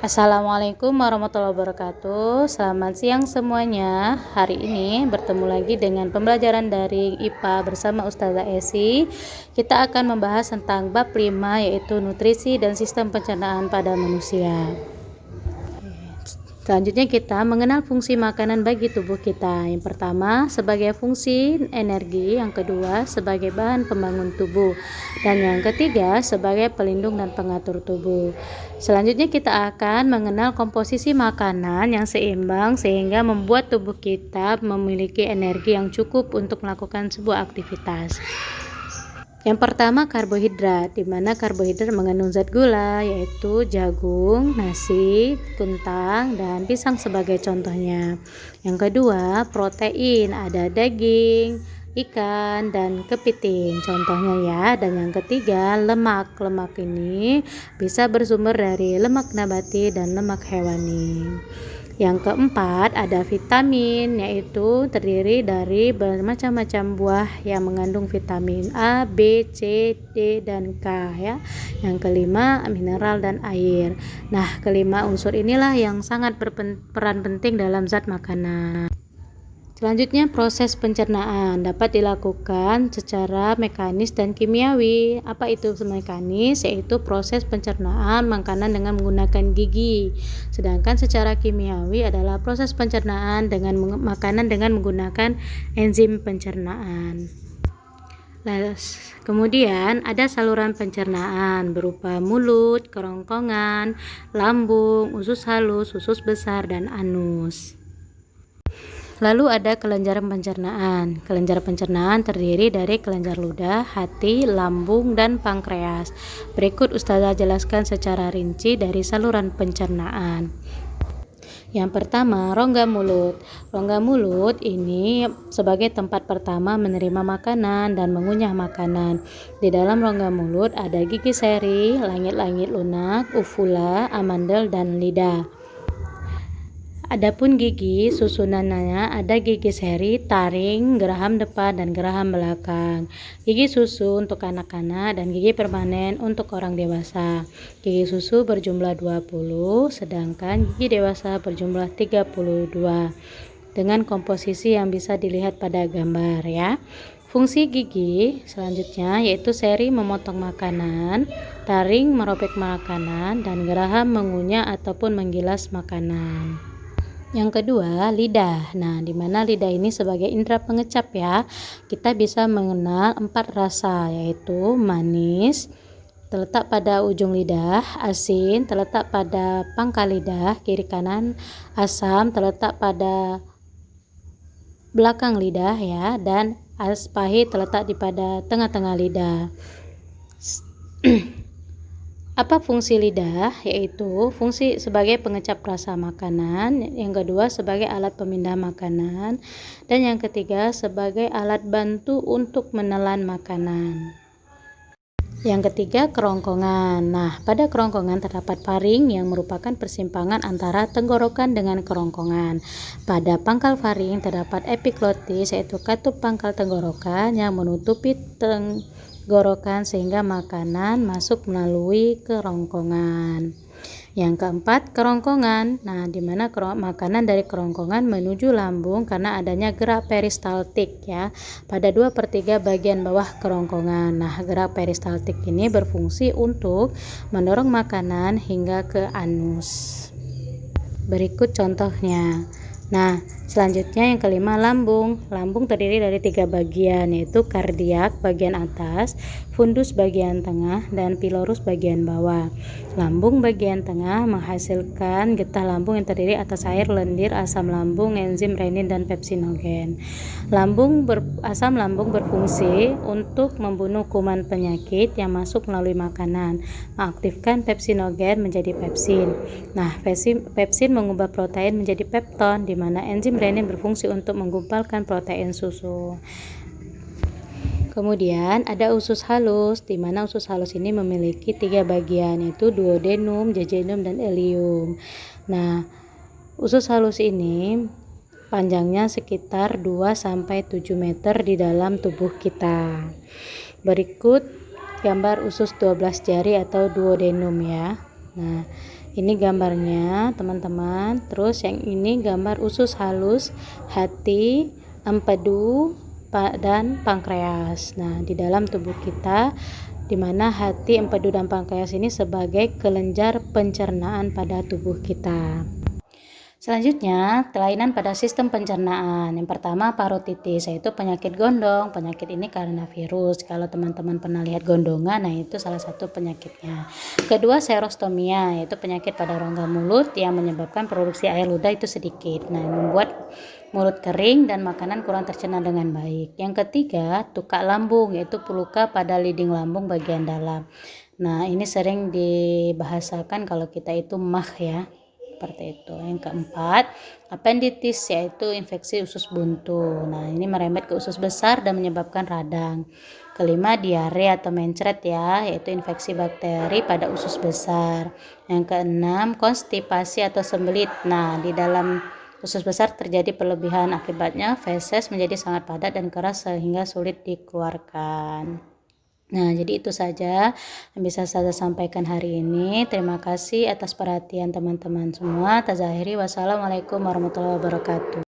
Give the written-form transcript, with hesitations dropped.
Assalamualaikum warahmatullahi wabarakatuh. Selamat siang semuanya. Hari ini bertemu lagi dengan pembelajaran daring IPA bersama Ustazah Esi. Kita akan membahas tentang bab 5, yaitu nutrisi dan sistem pencernaan pada manusia. Selanjutnya kita mengenal fungsi makanan bagi tubuh kita. Yang pertama sebagai fungsi energi, yang kedua sebagai bahan pembangun tubuh, dan yang ketiga sebagai pelindung dan pengatur tubuh. Selanjutnya kita akan mengenal komposisi makanan yang seimbang sehingga membuat tubuh kita memiliki energi yang cukup untuk melakukan sebuah aktivitas. Yang pertama karbohidrat, di mana karbohidrat mengandung zat gula yaitu jagung, nasi, kentang, dan pisang sebagai contohnya. Yang kedua protein, ada daging, ikan, dan kepiting contohnya ya. Dan yang ketiga lemak. Lemak ini bisa bersumber dari lemak nabati dan lemak hewani. Yang keempat ada vitamin, yaitu terdiri dari bermacam-macam buah yang mengandung vitamin A, B, C, D, dan K ya. Yang kelima mineral dan air. Nah, kelima unsur inilah yang sangat berperan penting dalam zat makanan. Selanjutnya proses pencernaan dapat dilakukan secara mekanis dan kimiawi. Apa itu mekanis? Yaitu proses pencernaan makanan dengan menggunakan gigi. Sedangkan secara kimiawi adalah proses pencernaan dengan makanan dengan menggunakan enzim pencernaan. Kemudian ada saluran pencernaan berupa mulut, kerongkongan, lambung, usus halus, usus besar, dan anus. Lalu ada kelenjar pencernaan. Kelenjar pencernaan terdiri dari kelenjar ludah, hati, lambung, dan pankreas. Berikut Ustazah jelaskan secara rinci dari saluran pencernaan. Yang pertama, rongga mulut. Rongga mulut ini sebagai tempat pertama menerima makanan dan mengunyah makanan. Di dalam rongga mulut ada gigi seri, langit-langit lunak, uvula, amandel, dan lidah. Adapun gigi susunannya ada gigi seri, taring, geraham depan, dan geraham belakang. Gigi susu untuk anak-anak dan gigi permanen untuk orang dewasa. Gigi susu berjumlah 20, sedangkan gigi dewasa berjumlah 32. Dengan komposisi yang bisa dilihat pada gambar ya. Fungsi gigi selanjutnya yaitu seri memotong makanan, taring merobek makanan, dan geraham mengunyah ataupun menggilas makanan. Yang kedua, lidah. Nah, di mana lidah ini sebagai indera pengecap ya. Kita bisa mengenal 4 rasa, yaitu manis terletak pada ujung lidah, asin terletak pada pangkal lidah kiri kanan, asam terletak pada belakang lidah ya, dan pahit terletak pada tengah-tengah lidah. Apa fungsi lidah? Yaitu fungsi sebagai pengecap rasa makanan, yang kedua sebagai alat pemindah makanan, dan yang ketiga sebagai alat bantu untuk menelan makanan. Yang ketiga kerongkongan. Nah, pada kerongkongan terdapat faring yang merupakan persimpangan antara tenggorokan dengan kerongkongan. Pada pangkal faring terdapat epiglotis, yaitu katup pangkal tenggorokan yang menutupi tenggorokan sehingga makanan masuk melalui kerongkongan. Yang keempat, kerongkongan. Nah, di mana makanan dari kerongkongan menuju lambung karena adanya gerak peristaltik ya pada 2/3 bagian bawah kerongkongan. Nah, gerak peristaltik ini berfungsi untuk mendorong makanan hingga ke anus. Berikut contohnya. Nah, selanjutnya yang kelima lambung. Lambung terdiri dari 3 bagian, yaitu kardiak bagian atas, fundus bagian tengah, dan pilorus bagian bawah. Lambung bagian tengah menghasilkan getah lambung yang terdiri atas air, lendir, asam lambung, enzim renin, dan pepsinogen. Asam lambung berfungsi untuk membunuh kuman penyakit yang masuk melalui makanan, mengaktifkan pepsinogen menjadi pepsin. Nah, pepsin mengubah protein menjadi pepton, di mana enzim renin berfungsi untuk menggumpalkan protein susu. Kemudian ada usus halus, di mana usus halus ini memiliki 3 bagian, yaitu duodenum, jejunum, dan ileum. Nah, usus halus ini panjangnya sekitar 2-7 meter di dalam tubuh kita. Berikut gambar usus 12 jari atau duodenum ya. Nah, Ini gambarnya teman-teman. Terus yang ini gambar usus halus, hati, empedu, dan pankreas. Nah, di dalam tubuh kita, di mana hati, empedu, dan pankreas ini sebagai kelenjar pencernaan pada tubuh kita. Selanjutnya, kelainan pada sistem pencernaan. Yang pertama, parotitis, yaitu penyakit gondong. Penyakit ini karena virus. Kalau teman-teman pernah lihat gondongan, nah itu salah satu penyakitnya. Kedua, serostomia, yaitu penyakit pada rongga mulut yang menyebabkan produksi air ludah itu sedikit. Nah, membuat mulut kering dan makanan kurang tercerna dengan baik. Yang ketiga, tukak lambung, yaitu luka pada liding lambung bagian dalam. Nah, ini sering dibahasakan kalau kita itu mah ya. Seperti itu. Yang keempat, appendicitis, yaitu infeksi usus buntu. Nah, ini merembet ke usus besar dan menyebabkan radang. Kelima, diare atau mencret ya, yaitu infeksi bakteri pada usus besar. Yang keenam, konstipasi atau sembelit. Nah, di dalam usus besar terjadi perlebihan, akibatnya feses menjadi sangat padat dan keras sehingga sulit dikeluarkan. Nah, jadi itu saja yang bisa saya sampaikan hari ini. Terima kasih atas perhatian teman-teman semua. Tazahiri, wassalamualaikum warahmatullahi wabarakatuh.